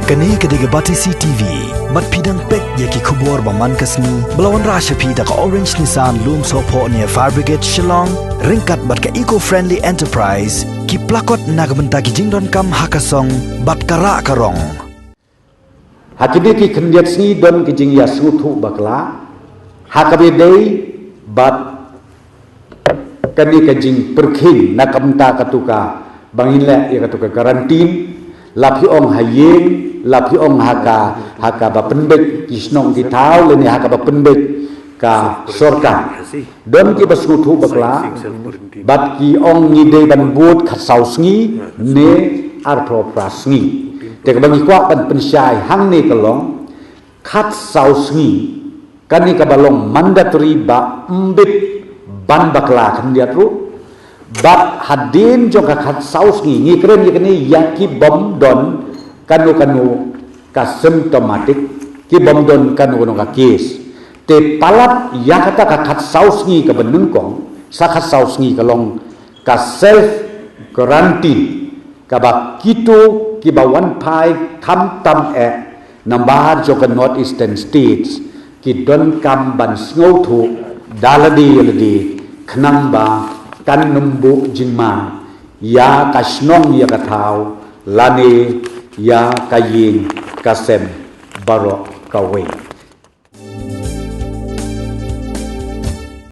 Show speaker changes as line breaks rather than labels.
Kani kediga Batisi TV, mat pidang pek yaki kubur baman kasni, belawan rasha pida ka Orange Nissan Loom Sopo near Fire Brigade Shillong, ringkat bat ka eco-friendly enterprise, ki plakot nagamenta ki jingdon kam hakasong, bat kara karong.
Hakide ki kendiat sni don ki jing ya sutu bakla, hakabedei bat kani ka jing perkin nakamta katuka banginla ya katuka karantin, lapi ong hayeng, lapi ong haka ba penbet kisnong di tau leni haka ba penbet ka sorka don ki basutu bakla bat ki ong ngide ban but khasau sngi ne arpro prasngi te ka bangi kwa pan pensyai hang ne kalong khat sau sngi kani ka balong mandatory ba mbit ban bakla kan dia tru bat hadin jong ka khat sau sngi ngi kren ni yaki bom don kanu ka symptomatic ki bom don kanu ka case te palat ya kata ka khat saus ngi ka benung kong sa khat saus ngi ka long ka self quarantine ka ba kitu ki ba wan pai tham tam nambar jo ka north eastern states ki don kam ban sngo thu daladi khnang ba kan numbu jingma ya ka snong ya ka thau lani ya kayin kasem baro kawe.